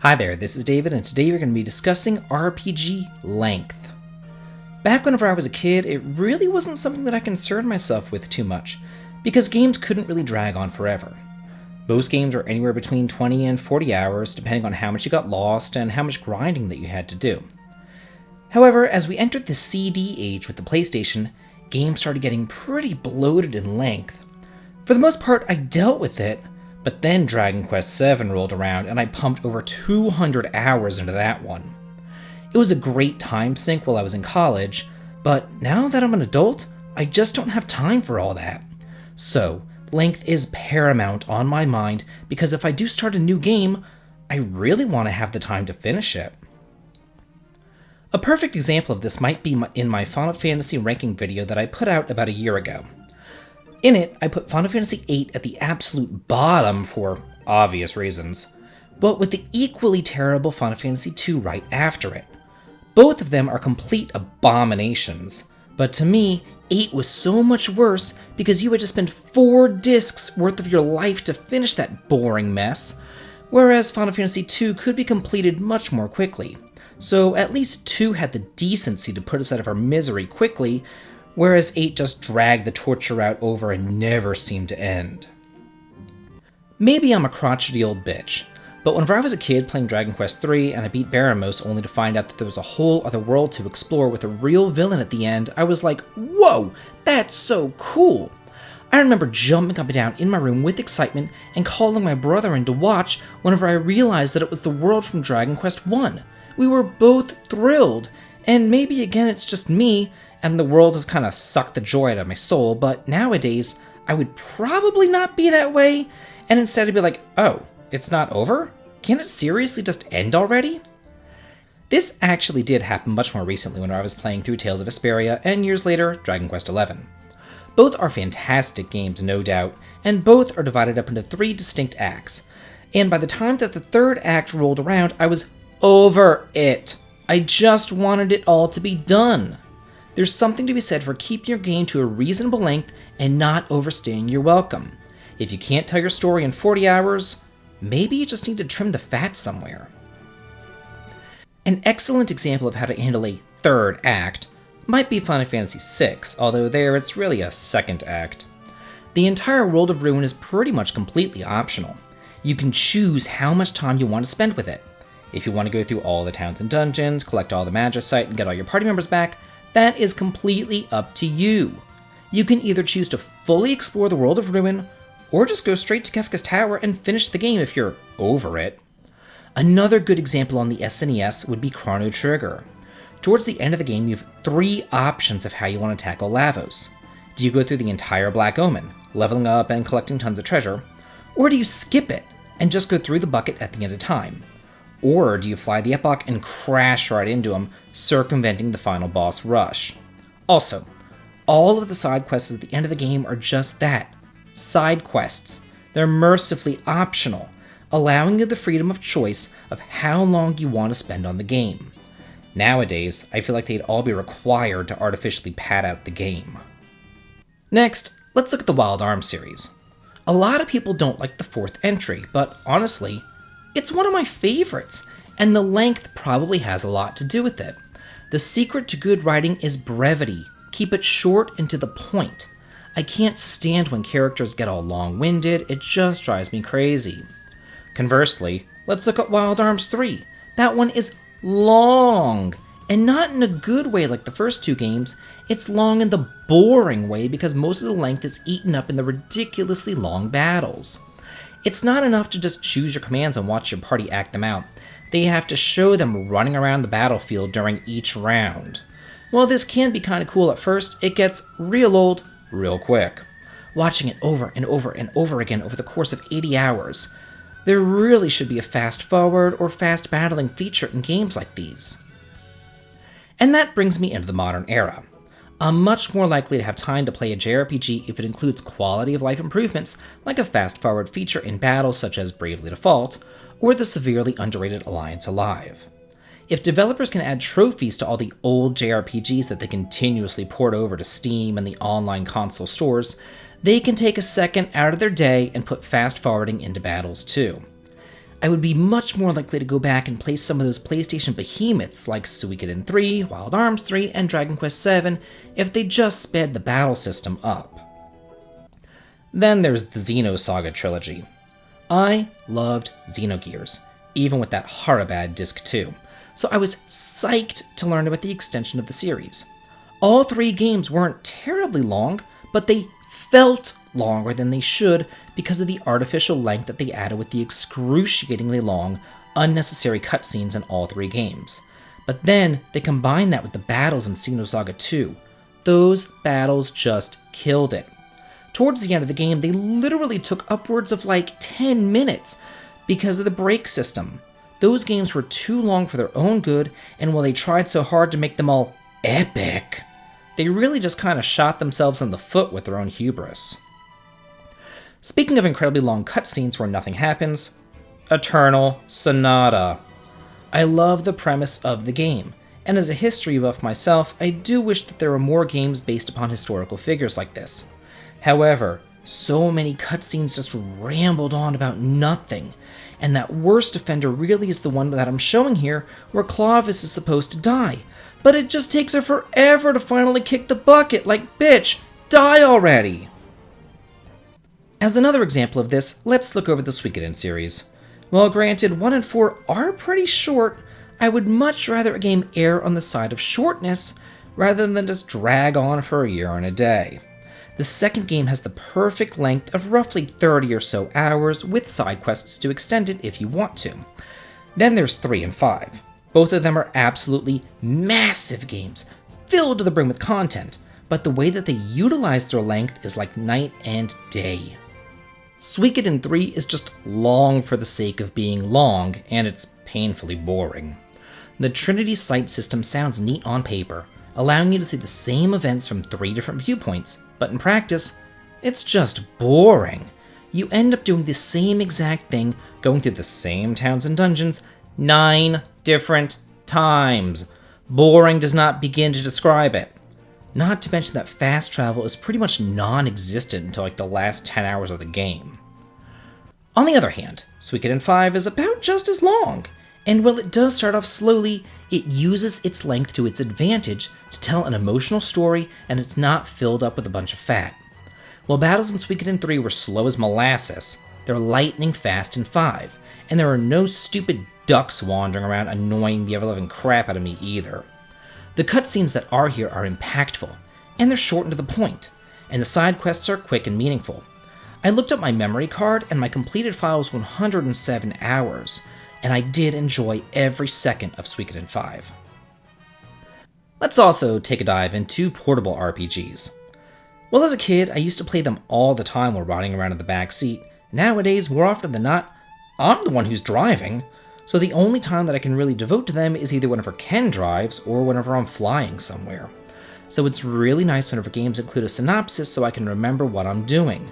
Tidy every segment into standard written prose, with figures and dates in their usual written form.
Hi there, this is David, and today we're going to be discussing RPG length. Back whenever I was a kid, it really wasn't something that I concerned myself with too much, because games couldn't really drag on forever. Most games were anywhere between 20 and 40 hours, depending on how much you got lost and how much grinding that you had to do. However, as we entered the CD age with the PlayStation, games started getting pretty bloated in length. For the most part, I dealt with it, but then Dragon Quest VII rolled around and I pumped over 200 hours into that one. It was a great time sink while I was in college, but now that I'm an adult, I just don't have time for all that. So, length is paramount on my mind because if I do start a new game, I really want to have the time to finish it. A perfect example of this might be in my Final Fantasy ranking video that I put out about a year ago. In it, I put Final Fantasy VIII at the absolute bottom for obvious reasons, but with the equally terrible Final Fantasy II right after it. Both of them are complete abominations, but to me, 8 was so much worse because you had to spend 4 discs worth of your life to finish that boring mess, whereas Final Fantasy II could be completed much more quickly. So at least 2 had the decency to put us out of our misery quickly, whereas 8 just dragged the torture out over and never seemed to end. Maybe I'm a crotchety old bitch, but whenever I was a kid playing Dragon Quest III and I beat Baramos only to find out that there was a whole other world to explore with a real villain at the end, I was like, whoa, that's so cool! I remember jumping up and down in my room with excitement and calling my brother in to watch whenever I realized that it was the world from Dragon Quest I. We were both thrilled, and maybe again it's just me, and the world has kind of sucked the joy out of my soul, but nowadays, I would probably not be that way, and instead I'd be like, oh, it's not over? Can it seriously just end already? This actually did happen much more recently when I was playing through Tales of Vesperia, and years later, Dragon Quest XI. Both are fantastic games, no doubt, and both are divided up into 3 distinct acts. And by the time that the 3rd act rolled around, I was over it. I just wanted it all to be done. There's something to be said for keeping your game to a reasonable length and not overstaying your welcome. If you can't tell your story in 40 hours, maybe you just need to trim the fat somewhere. An excellent example of how to handle a 3rd act might be Final Fantasy VI, although there it's really a 2nd act. The entire world of Ruin is pretty much completely optional. You can choose how much time you want to spend with it. If you want to go through all the towns and dungeons, collect all the Magicite, and get all your party members back, that is completely up to you. You can either choose to fully explore the world of Ruin, or just go straight to Kefka's Tower and finish the game if you're over it. Another good example on the SNES would be Chrono Trigger. Towards the end of the game, you have 3 options of how you want to tackle Lavos. Do you go through the entire Black Omen, leveling up and collecting tons of treasure, or do you skip it and just go through the bucket at the end of time? Or do you fly the Epoch and crash right into him, circumventing the final boss rush? Also, all of the side quests at the end of the game are just that, side quests. They're mercifully optional, allowing you the freedom of choice of how long you want to spend on the game. Nowadays, I feel like they'd all be required to artificially pad out the game. Next, let's look at the Wild Arms series. A lot of people don't like the 4th entry, but honestly, it's one of my favorites, and the length probably has a lot to do with it. The secret to good writing is brevity. Keep it short and to the point. I can't stand when characters get all long-winded, it just drives me crazy. Conversely, let's look at Wild Arms 3. That one is long, and not in a good way like the first 2 games. It's long in the boring way because most of the length is eaten up in the ridiculously long battles. It's not enough to just choose your commands and watch your party act them out. They have to show them running around the battlefield during each round. While this can be kind of cool at first, it gets real old real quick. Watching it over and over and over again over the course of 80 hours. There really should be a fast forward or fast battling feature in games like these. And that brings me into the modern era. I'm much more likely to have time to play a JRPG if it includes quality of life improvements like a fast forward feature in battles such as Bravely Default, or the severely underrated Alliance Alive. If developers can add trophies to all the old JRPGs that they continuously port over to Steam and the online console stores, they can take a second out of their day and put fast forwarding into battles too. I would be much more likely to go back and play some of those PlayStation behemoths like Suikoden 3, Wild Arms 3, and Dragon Quest VII if they just sped the battle system up. Then there's the Xeno Saga trilogy. I loved Xenogears, even with that horribad Disc 2, so I was psyched to learn about the extension of the series. All 3 games weren't terribly long, but they felt longer than they should because of the artificial length that they added with the excruciatingly long, unnecessary cutscenes in all 3 games. But then they combined that with the battles in Xeno Saga 2. Those battles just killed it. Towards the end of the game, they literally took upwards of like 10 minutes because of the break system. Those games were too long for their own good, and while they tried so hard to make them all epic, they really just kind of shot themselves in the foot with their own hubris. Speaking of incredibly long cutscenes where nothing happens, Eternal Sonata. I love the premise of the game, and as a history buff myself, I do wish that there were more games based upon historical figures like this. However, so many cutscenes just rambled on about nothing, and that worst offender really is the one that I'm showing here, where Clovis is supposed to die. But it just takes her forever to finally kick the bucket, like, bitch, die already! As another example of this, let's look over the Suikoden series. While granted 1 and 4 are pretty short, I would much rather a game err on the side of shortness rather than just drag on for a year and a day. The second game has the perfect length of roughly 30 or so hours with side quests to extend it if you want to. Then there's 3 and 5. Both of them are absolutely massive games, filled to the brim with content, but the way that they utilize their length is like night and day. Suikoden 3 is just long for the sake of being long, and it's painfully boring. The Trinity Sight system sounds neat on paper, allowing you to see the same events from 3 different viewpoints, but in practice, it's just boring. You end up doing the same exact thing, going through the same towns and dungeons 9 different times. Boring does not begin to describe it. Not to mention that fast travel is pretty much non-existent until like the last 10 hours of the game. On the other hand, Suikoden 5 is about just as long, and while it does start off slowly, it uses its length to its advantage to tell an emotional story, and it's not filled up with a bunch of fat. While battles in Suikoden 3 were slow as molasses, they're lightning fast in 5, and there are no stupid ducks wandering around annoying the ever-loving crap out of me either. The cutscenes that are here are impactful, and they're short and to the point, and the side quests are quick and meaningful. I looked up my memory card, and my completed file was 107 hours, and I did enjoy every second of Suikoden 5. Let's also take a dive into portable RPGs. Well, as a kid, I used to play them all the time while riding around in the back seat. Nowadays, more often than not, I'm the one who's driving, so the only time that I can really devote to them is either whenever Ken drives or whenever I'm flying somewhere. So it's really nice whenever games include a synopsis so I can remember what I'm doing.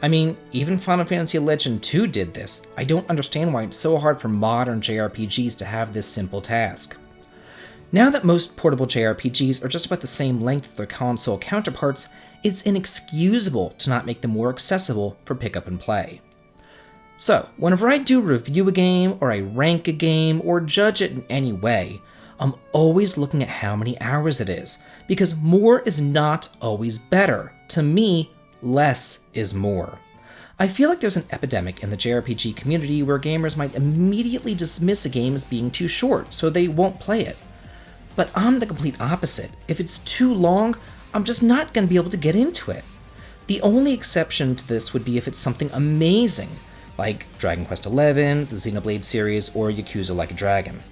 I mean, even Final Fantasy Legend 2 did this. I don't understand why it's so hard for modern JRPGs to have this simple task. Now that most portable JRPGs are just about the same length as their console counterparts, it's inexcusable to not make them more accessible for pick up and play. So, whenever I do review a game, or I rank a game, or judge it in any way, I'm always looking at how many hours it is, because more is not always better. To me, less is more. I feel like there's an epidemic in the JRPG community where gamers might immediately dismiss a game as being too short, so they won't play it. But I'm the complete opposite. If it's too long, I'm just not going to be able to get into it. The only exception to this would be if it's something amazing, like Dragon Quest XI, the Xenoblade series, or Yakuza Like a Dragon.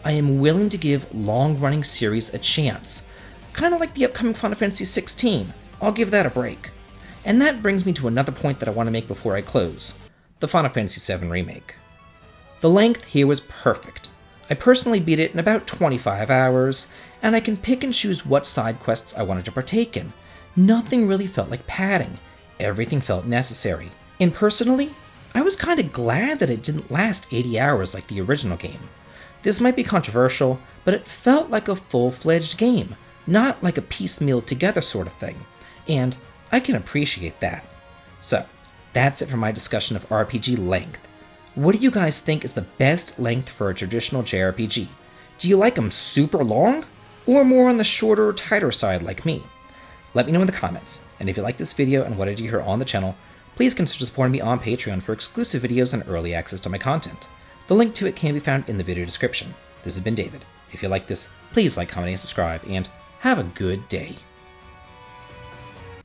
I am willing to give long-running series a chance. Kind of like the upcoming Final Fantasy XVI. I'll give that a break. And that brings me to another point that I want to make before I close. The Final Fantasy VII Remake. The length here was perfect. I personally beat it in about 25 hours, and I can pick and choose what side quests I wanted to partake in. Nothing really felt like padding. Everything felt necessary. And personally, I was kinda glad that it didn't last 80 hours like the original game. This might be controversial, but it felt like a full-fledged game, not like a piecemeal together sort of thing, and I can appreciate that. So, that's it for my discussion of RPG length. What do you guys think is the best length for a traditional JRPG? Do you like them super long, or more on the shorter, tighter side like me? Let me know in the comments, and if you like this video and wanted to hear on the channel, please consider supporting me on Patreon for exclusive videos and early access to my content. The link to it can be found in the video description. This has been David. If you like this, please like, comment, and subscribe, and have a good day.